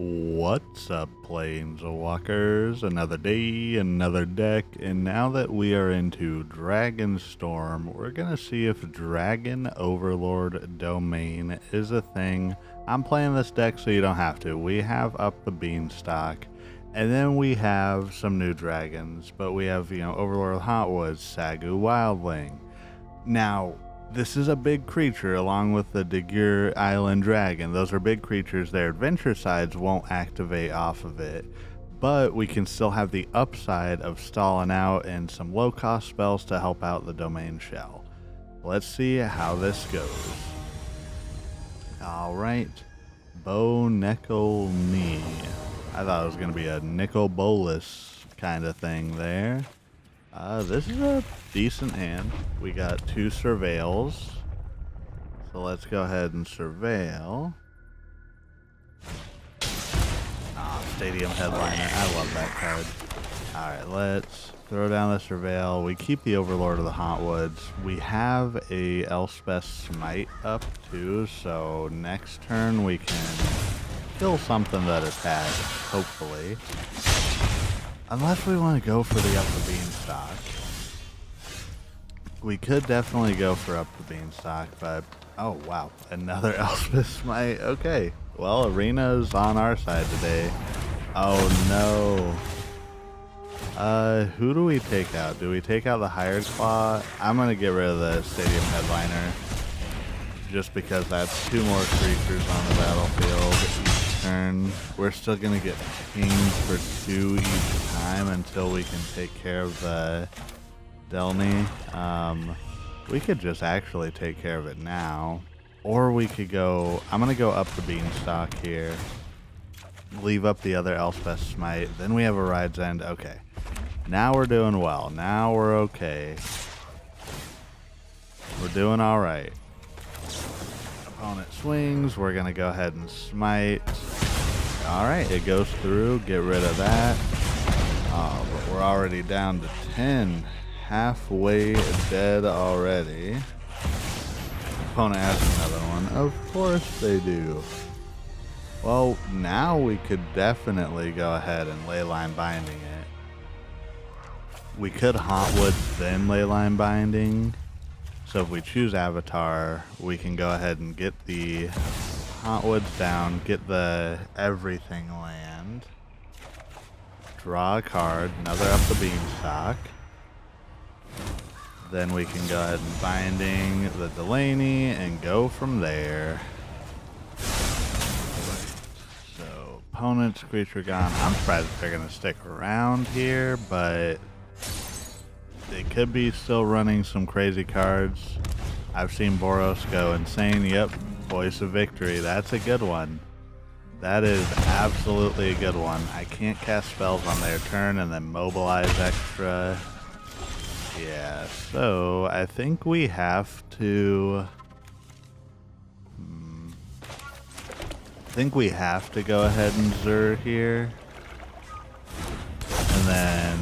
What's up, Planeswalkers? Another day, another deck, and now that we are into Dragonstorm, we're gonna see if Dragon Overlord Domain is a thing. I'm playing this deck so you don't have to. We have Up the Beanstalk, and then we have some new dragons, but we have, Overlord Hauntwoods, Sagu Wildling. Now, this is a big creature along with the Dirgur Island Dragon. Those are big creatures. Their adventure sides won't activate off of it, but we can still have the upside of stalling out and some low cost spells to help out the domain shell. Let's see how this goes. Alright, Bo Nickel Knee. I thought it was going to be a Nicol Bolas kind of thing there. This is a decent hand. We got two Surveils. So let's go ahead and Surveil. Stadium Headliner. I love that card. Alright, let's throw down the Surveil. We keep the Overlord of the Hauntwoods. We have a Elspeth Smite up too, so next turn we can kill something that attacks, hopefully. Unless we want to go for the Up the Beanstalk. We could definitely go for Up the Beanstalk, but... oh, wow. Another Elspeth Smite. Okay. Well, Arena's on our side today. Oh, no. Who do we take out? Do we take out the Hired Claw? I'm going to get rid of the Stadium Headliner. Just because that's two more creatures on the battlefield each turn. We're still going to get pinged for 2 each time until we can take care of the Delny. We could just actually take care of it now. Or we could go... I'm going to go Up the Beanstalk here. Leave up the other Elspeth Smite. Then we have a Ride's End. Okay. Now we're doing well. Now we're okay. We're doing alright. Opponent swings. We're going to go ahead and smite. Alright, it goes through. Get rid of that. Oh, but we're already down to 10. Halfway dead already. Opponent has another one. Of course they do. Well, now we could definitely go ahead and Leyline Binding it. We could Hauntwoods then Leyline Binding. So if we choose Avatar, we can go ahead and get the Hauntwoods down, get the everything land, draw a card, another Up the Beanstalk. Then we can go ahead and Binding the Delaney and go from there. So opponent's creature gone. I'm surprised if they're going to stick around here, but they could be still running some crazy cards. I've seen Boros go insane. Yep, Voice of Victory. That's a good one. That is absolutely a good one. I can't cast spells on their turn and then mobilize extra. Yeah, so I think we have to... I think we have to go ahead and Zur here. And then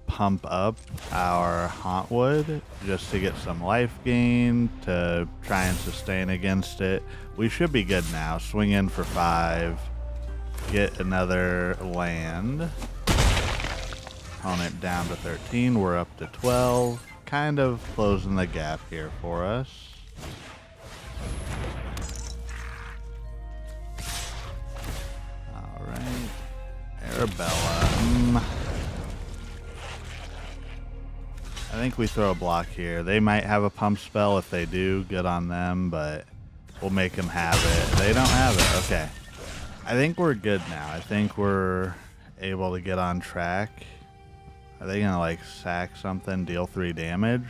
pump up our Hauntwood just to get some life gain to try and sustain against it. We should be good now. Swing in for 5. Get another land. Opponent down to 13. We're up to 12. Kind of closing the gap here for us. Alright. Arabella. I think we throw a block here. They might have a pump spell. If they do, good on them, but we'll make them have it. They don't have it. Okay. I think we're good now. I think we're able to get on track. Are they going to, like, sack something, deal 3 damage?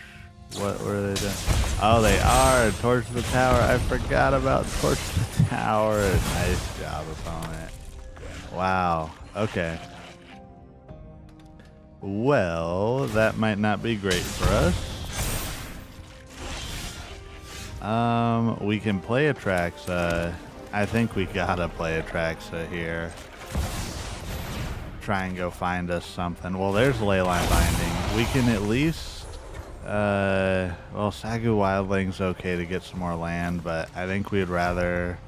What were they doing? Oh, they are. Torch the tower. I forgot about Torch the tower. Nice job, opponent. Wow. Okay. Well, that might not be great for us. We can play Atraxa. I think we gotta play Atraxa here. Try and go find us something. Well, there's Leyline Binding. We can at least... well, Sagu Wildling's okay to get some more land, but I think we'd rather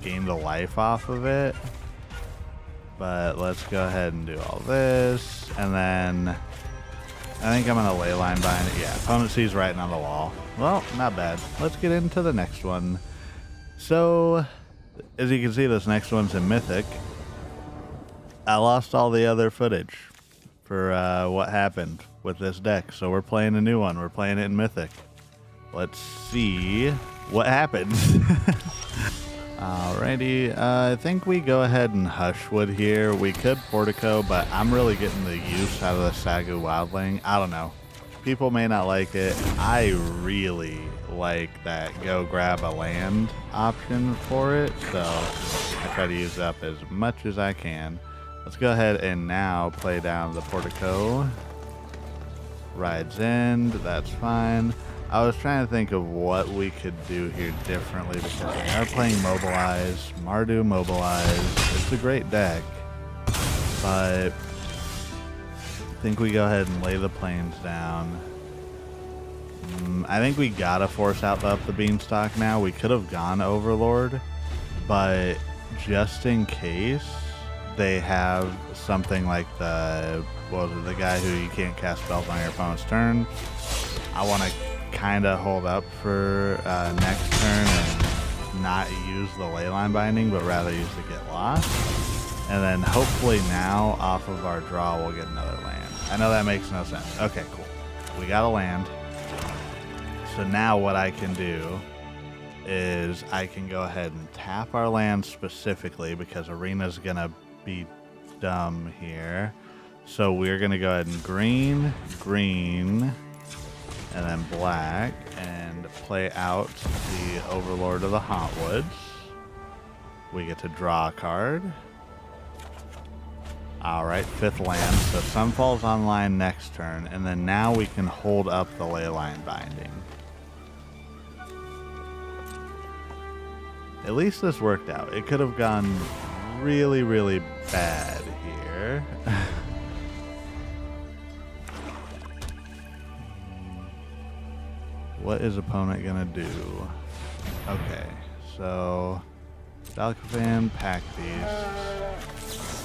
gained a life off of it. But let's go ahead and do all this. And then I think I'm going to Leyline Binding. Yeah, opponent sees writing on the wall. Well, not bad. Let's get into the next one. So, as you can see, this next one's in Mythic. I lost all the other footage for what happened with this deck. So we're playing a new one. We're playing it in Mythic. Let's see what happens. Alrighty, I think we go ahead and Hushwood here. We could Portico, but I'm really getting the use out of the Sagu Wildling. I don't know. People may not like it. I really like that go grab a land option for it, so I try to use up as much as I can. Let's go ahead and now play down the Portico. Rides End, that's fine. I was trying to think of what we could do here differently because we are playing Mobilize, Mardu Mobilize. It's a great deck, but I think we go ahead and lay the plains down. I think we gotta force out the Up the Beanstalk now. We could have gone Overlord, but just in case they have something like the, what was it, the guy who you can't cast spells on your opponent's turn, I want to kind of hold up for next turn and not use the Leyline Binding, but rather use the Get Lost. And then hopefully now off of our draw we'll get another land. I know that makes no sense. Okay, cool. We got a land. So now what I can do is I can go ahead and tap our land specifically because Arena's going to be dumb here. So we're going to go ahead and green, and then black, and play out the Overlord of the Hauntwoods. We get to draw a card. Alright, 5th land. So Sunfall's online next turn, and then now we can hold up the Leyline Binding. At least this worked out. It could have gone really, really bad here. What is opponent gonna do? Okay, so Dalcavan, pack these.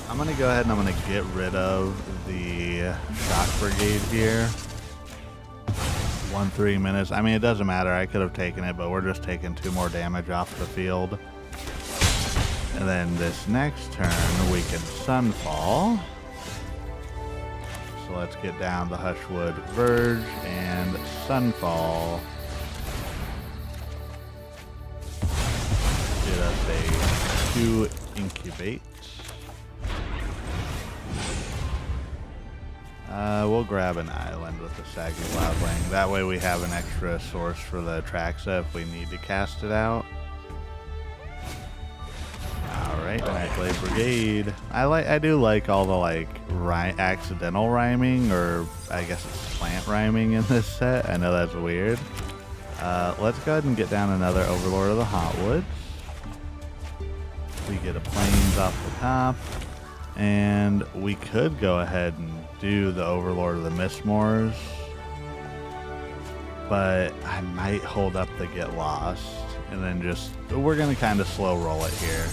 I'm gonna go ahead and I'm gonna get rid of the Shock Brigade here. 1-3 minutes. I mean, it doesn't matter. I could have taken it, but we're just taking 2 more damage off the field. And then this next turn, we can Sunfall. So let's get down the Hushwood Verge and Sunfall. Get us a 2 incubate. We'll grab an island with the Sagu Wildling. That way we have an extra source for the Atraxa if we need to cast it out. Alright, Nightblade Brigade. I do like all the accidental rhyming, or I guess it's plant rhyming in this set. I know that's weird. Let's go ahead and get down another Overlord of the Hauntwoods. We get a plains off the top. And we could go ahead and do the Overlord of the Mistmoors, but I might hold up the Get Lost, and then we're going to kind of slow roll it here.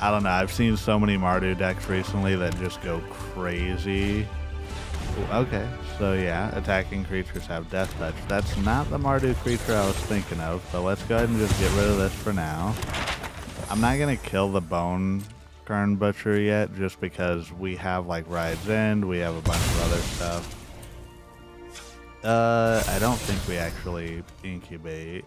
I don't know, I've seen so many Mardu decks recently that just go crazy. Ooh, okay, so yeah, attacking creatures have Death Touch. That's not the Mardu creature I was thinking of, but let's go ahead and just get rid of this for now. I'm not going to kill the Bone Turn Butcher yet, just because we have Ride's End, we have a bunch of other stuff. I don't think we actually incubate.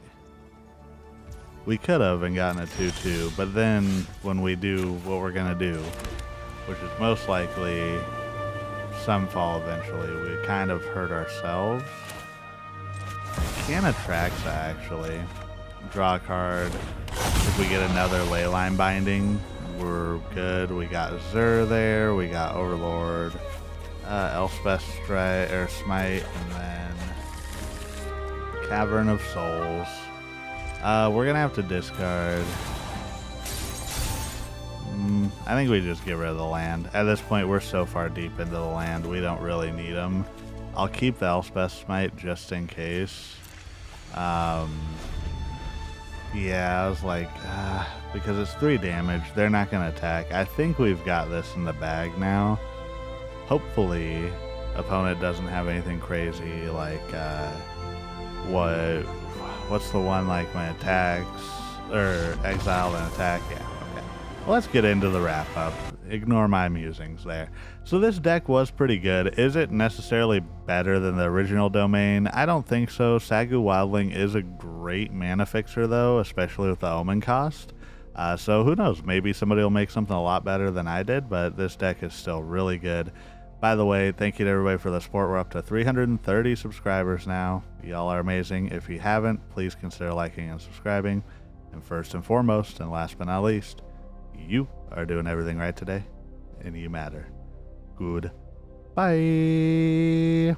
We could have and gotten a 2/2, but then when we do what we're gonna do, which is most likely Sunfall eventually, we kind of hurt ourselves. Can Atraxa actually draw a card. If we get another Leyline Binding, we're good. We got Zur there, we got Overlord, Elspeth Smite, and then Cavern of Souls. We're gonna have to discard. I think we just get rid of the land. At this point, we're so far deep into the land, we don't really need them. I'll keep the Elspeth Smite just in case. Yeah, I was like, because it's 3 damage, they're not going to attack. I think we've got this in the bag now. Hopefully, opponent doesn't have anything crazy like, what's the one like when attacks, or exile and attack? Yeah, okay. Well, let's get into the wrap up. Ignore my musings there. So this deck was pretty good. Is it necessarily better than the original domain? I don't think so. Sagu Wildling is a great mana fixer though, especially with the Omen cost. So who knows, maybe somebody will make something a lot better than I did, but this deck is still really good. By the way, thank you to everybody for the support. We're up to 330 subscribers now. Y'all are amazing. If you haven't, please consider liking and subscribing. And first and foremost, and last but not least, you are doing everything right today, and you matter. Good. Bye.